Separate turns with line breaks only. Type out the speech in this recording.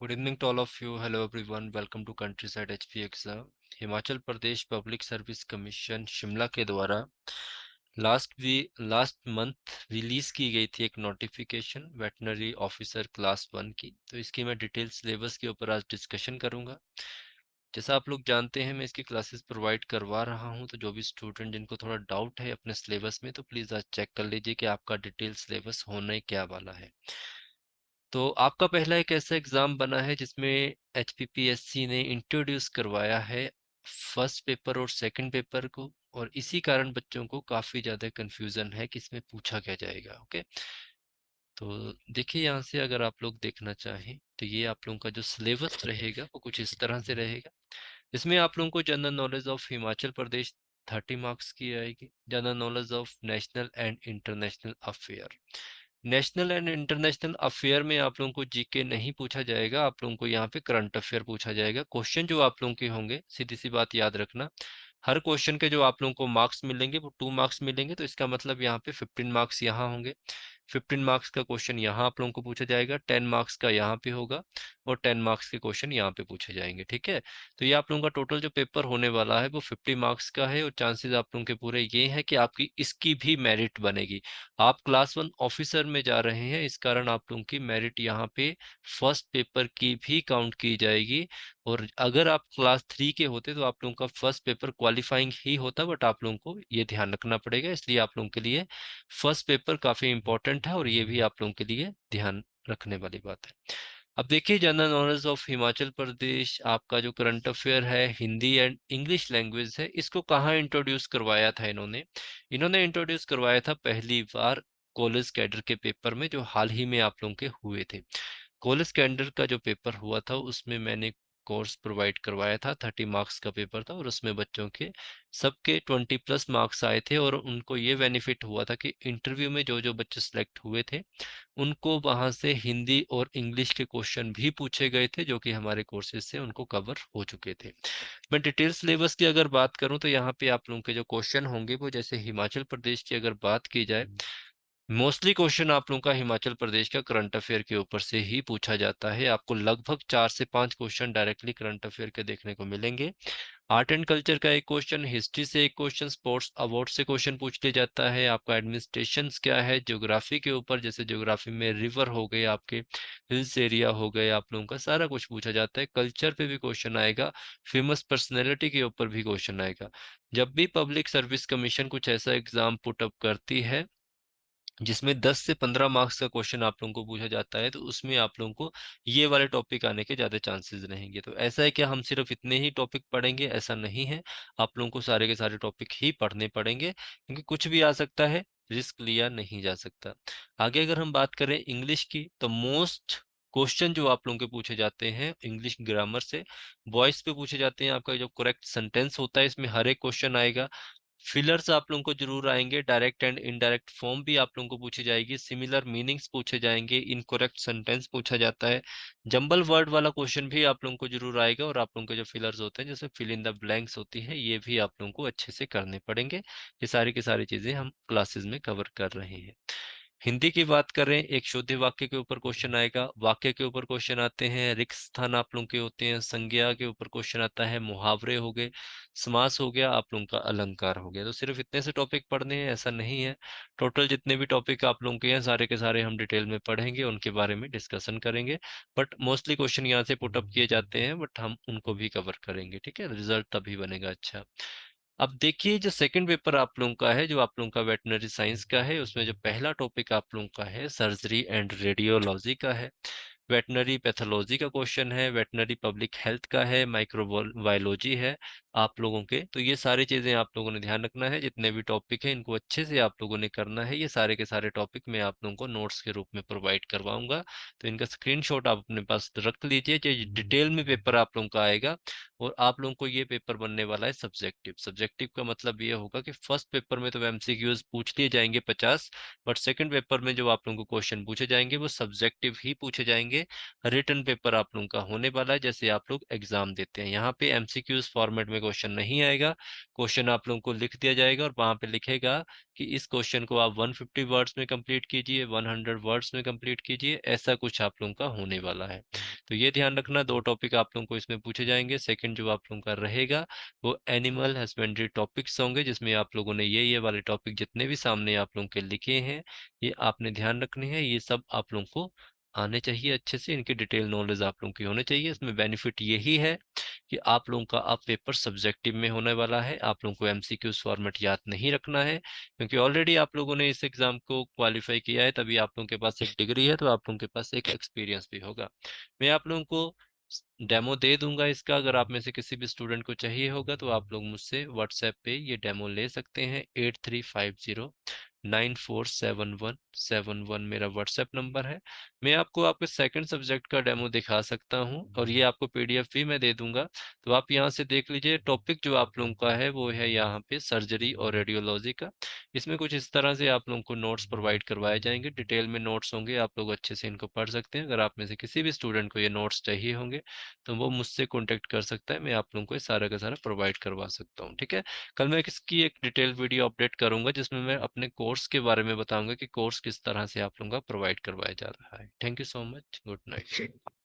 Good evening to all of you. Hello everyone, welcome to countryside HP exam. Himachal Pradesh public service commission Shimla के द्वारा last month release की गई थी एक notification veterinary officer class 1 की। तो इसकी मैं डिटेल सिलेबस के ऊपर आज डिस्कशन करूंगा। जैसा आप लोग जानते हैं, मैं इसकी क्लासेस प्रोवाइड करवा रहा हूं, तो जो भी स्टूडेंट जिनको थोड़ा डाउट है अपने सिलेबस में, तो प्लीज़ आज चेक कर लीजिए कि आपका डिटेल सिलेबस होने क्या वाला है। तो आपका पहला एक ऐसा एग्जाम बना है जिसमें एचपीपीएससी ने इंट्रोड्यूस करवाया है फर्स्ट पेपर और सेकंड पेपर को, और इसी कारण बच्चों को काफ़ी ज़्यादा कंफ्यूजन है कि इसमें पूछा क्या जाएगा। ओके, तो देखिए यहाँ से अगर आप लोग देखना चाहें तो ये आप लोगों का जो सिलेबस रहेगा वो कुछ इस तरह से रहेगा। इसमें आप लोगों को general knowledge of Himachal Pradesh 30 marks की आएगी। General knowledge of national and international affair, national and international affair में आप लोगों को जीके नहीं पूछा जाएगा, आप लोगों को यहाँ पे करंट अफेयर पूछा जाएगा। क्वेश्चन जो आप लोगों के होंगे, सीधी सी बात याद रखना, हर क्वेश्चन के जो आप लोगों को मार्क्स मिलेंगे वो 2 मार्क्स मिलेंगे। तो इसका मतलब यहाँ पे 15 मार्क्स यहाँ होंगे। 15 मार्क्स का क्वेश्चन यहाँ आप लोगों को पूछा जाएगा, 10 मार्क्स का यहाँ पे होगा, और 10 मार्क्स के क्वेश्चन यहाँ पे पूछे जाएंगे। ठीक है, तो ये आप लोगों का टोटल जो पेपर होने वाला है वो 50 मार्क्स का है, और चांसेस आप लोगों के पूरे ये है कि आपकी इसकी भी मेरिट बनेगी। आप क्लास 1 ऑफिसर में जा रहे हैं, इस कारण आप लोगों की मेरिट यहाँ पे फर्स्ट पेपर की भी काउंट की जाएगी। और अगर आप क्लास 3 के होते तो आप लोगों का फर्स्ट पेपर क्वालिफाइंग ही होता, बट आप लोगों को ये ध्यान रखना पड़ेगा, इसलिए आप लोगों के लिए फर्स्ट पेपर काफी इंपॉर्टेंट है, और ये भी आप लोगों के लिए ध्यान रखने वाली बात है। अब देखिए, general knowledge of Himachal Pradesh आपका जो करंट अफेयर है हिंदी एंड इंग्लिश लैंग्वेज है, इसको कहाँ इंट्रोड्यूस करवाया था इन्होंने? इन्होंने इंट्रोड्यूस करवाया था पहली बार कॉलेज कैडर के पेपर में, जो हाल ही में आप लोगों के हुए थे। कॉलेज कैडर का जो पेपर हुआ था उसमें मैंने कोर्स प्रोवाइड करवाया था, 30 मार्क्स का पेपर था, और उसमें बच्चों के सबके 20+ मार्क्स आए थे, और उनको ये बेनिफिट हुआ था कि इंटरव्यू में जो जो बच्चे सेलेक्ट हुए थे उनको वहां से हिंदी और इंग्लिश के क्वेश्चन भी पूछे गए थे, जो कि हमारे कोर्सेज से उनको कवर हो चुके थे। मैं डिटेल सिलेबस की अगर बात करूं तो यहाँ पे आप लोगों के जो क्वेश्चन होंगे वो, जैसे हिमाचल प्रदेश की अगर बात की जाए, मोस्टली क्वेश्चन आप लोगों का हिमाचल प्रदेश का करंट अफेयर के ऊपर से ही पूछा जाता है। आपको लगभग 4 से 5 क्वेश्चन डायरेक्टली करंट अफेयर के देखने को मिलेंगे। आर्ट एंड कल्चर का एक क्वेश्चन, हिस्ट्री से एक क्वेश्चन, स्पोर्ट्स अवार्ड से क्वेश्चन पूछ लिया जाता है। आपका एडमिनिस्ट्रेशन क्या है, ज्योग्राफी के ऊपर, जैसे ज्योग्राफी में रिवर हो गए, आपके हिल्स एरिया हो गए, आप लोगों का सारा कुछ पूछा जाता है। कल्चर पे भी क्वेश्चन आएगा, फेमस पर्सनैलिटी के ऊपर भी क्वेश्चन आएगा। जब भी पब्लिक सर्विस कमीशन कुछ ऐसा एग्जाम पुटअप करती है जिसमें 10 से 15 मार्क्स का क्वेश्चन आप लोगों को पूछा जाता है, तो उसमें आप लोगों को ये वाले टॉपिक आने के ज़्यादा चांसेस रहेंगे। तो ऐसा है कि हम सिर्फ इतने ही टॉपिक पढ़ेंगे, ऐसा नहीं है, आप लोगों को सारे के सारे टॉपिक ही पढ़ने पड़ेंगे, क्योंकि कुछ भी आ सकता है, रिस्क लिया नहीं जा सकता। आगे अगर हम बात करें इंग्लिश की, तो मोस्ट क्वेश्चन जो आप लोगों के पूछे जाते हैं इंग्लिश ग्रामर से, वॉइस पे पूछे जाते हैं। आपका जो करेक्ट सेंटेंस होता है इसमें हर एक क्वेश्चन आएगा। फिलर्स आप लोगों को जरूर आएंगे, डायरेक्ट एंड इनडायरेक्ट फॉर्म भी आप लोगों को पूछी जाएगी, सिमिलर मीनिंग्स पूछे जाएंगे, इनकरेक्ट सेंटेंस पूछा जाता है। जंबल वर्ड वाला क्वेश्चन भी आप लोगों को जरूर आएगा, और आप लोगों के जो फिलर्स होते हैं जैसे फिल इन द ब्लैंक्स होती है, ये भी आप लोगों को अच्छे से करने पड़ेंगे। ये सारी की सारी चीजें हम क्लासेस में कवर कर रहे हैं। हिंदी की बात करें, एक शुद्ध वाक्य के ऊपर क्वेश्चन आएगा, वाक्य के ऊपर क्वेश्चन आते हैं, रिक्त स्थान आप लोगों के होते हैं, संज्ञा के ऊपर क्वेश्चन आता है, मुहावरे हो गए, समास हो गया, आप लोगों का अलंकार हो गया। तो सिर्फ इतने से टॉपिक पढ़ने हैं ऐसा नहीं है, टोटल जितने भी टॉपिक आप लोगों के हैं सारे के सारे हम डिटेल में पढ़ेंगे, उनके बारे में डिस्कशन करेंगे। बट मोस्टली क्वेश्चन यहाँ से पुटअप किए जाते हैं, बट हम उनको भी कवर करेंगे। ठीक है, रिजल्ट तभी बनेगा अच्छा। अब देखिए, जो सेकंड पेपर आप लोगों का है, जो आप लोगों का वेटनरी साइंस का है, उसमें जो पहला टॉपिक आप लोगों का है सर्जरी एंड रेडियोलॉजी का है, वेटनरी पैथोलॉजी का क्वेश्चन है, वेटनरी पब्लिक हेल्थ का है, माइक्रोबायोलॉजी है आप लोगों के। तो ये सारी चीजें आप लोगों ने ध्यान रखना है, जितने भी टॉपिक हैं इनको अच्छे से आप लोगों ने करना है। ये सारे के सारे टॉपिक मैं आप लोगों को नोट्स के रूप में प्रोवाइड करवाऊंगा, तो इनका स्क्रीनशॉट आप अपने पास रख लीजिए। जो डिटेल में पेपर आप लोगों का आएगा, और आप लोगों को ये पेपर बनने वाला है सब्जेक्टिव। सब्जेक्टिव का मतलब ये होगा कि फर्स्ट पेपर में तो एमसीक्यूज पूछ लिए जाएंगे 50, बट सेकंड पेपर में जो आप लोगों को क्वेश्चन पूछे जाएंगे वो सब्जेक्टिव ही पूछे जाएंगे। रिटन पेपर आप लोगों का होने वाला है जैसे आप लोग एग्जाम देते हैं। यहाँ पे एमसीक्यूज फॉर्मेट में क्वेश्चन नहीं आएगा, क्वेश्चन आप लोगों को लिख दिया जाएगा, और वहां पे लिखेगा कि इस क्वेश्चन को आप 150 वर्ड्स में कंप्लीट कीजिए, 100 वर्ड्स में कंप्लीट कीजिए, ऐसा कुछ आप लोगों का होने वाला है। तो ये ध्यान रखना, दो टॉपिक आप लोगों को इसमें पूछे जाएंगे। सेकंड जो आप लोगों का रहेगा वो एनिमल हस्बेंड्री टॉपिक्स होंगे, जिसमें आप लोगों ने ये वाले टॉपिक जितने भी सामने आप लोगों के लिखे हैं ये आपने ध्यान रखने हैं, ये सब आप लोगों को आने चाहिए अच्छे से, इनकी डिटेल नॉलेज आप लोगों की होनी चाहिए। इसमें बेनिफिट यही है कि आप लोगों का अब पेपर सब्जेक्टिव में होने वाला है, आप लोगों को एमसीक्यूज फॉर्मेट याद नहीं रखना है, क्योंकि ऑलरेडी आप लोगों ने इस एग्जाम को क्वालिफाई किया है, तभी आप लोगों के पास एक डिग्री है, तो आप लोगों के पास एक एक्सपीरियंस भी होगा। मैं आप लोगों को डेमो दे दूंगा इसका, अगर आप में से किसी भी स्टूडेंट को चाहिए होगा तो आप लोग मुझसे व्हाट्सएप पे ये डेमो ले सकते हैं। 8350 9471 मेरा व्हाट्सएप नंबर है। मैं आपको आपके सेकंड सब्जेक्ट का डेमो दिखा सकता हूं, और ये आपको पीडीएफ भी मैं दे दूंगा, तो आप यहाँ से देख लीजिए। टॉपिक जो आप लोगों का है वो है यहाँ पे सर्जरी और रेडियोलॉजी का। इसमें कुछ इस तरह से आप लोगों को नोट्स प्रोवाइड करवाए जाएंगे, डिटेल में नोट्स होंगे, आप लोग अच्छे से इनको पढ़ सकते हैं। अगर आप में से किसी भी स्टूडेंट को ये नोट्स चाहिए होंगे तो वो मुझसे कॉन्टेक्ट कर सकता है, मैं आप लोगों को ये सारा का सारा प्रोवाइड करवा सकता हूँ, ठीक है। कल मैं इसकी एक डिटेल वीडियो अपडेट करूंगा, जिसमें मैं अपने कोर्स के बारे में बताऊंगा कि कोर्स किस तरह से आप लोगों का प्रोवाइड करवाया जा रहा है। Thank you so much, good night.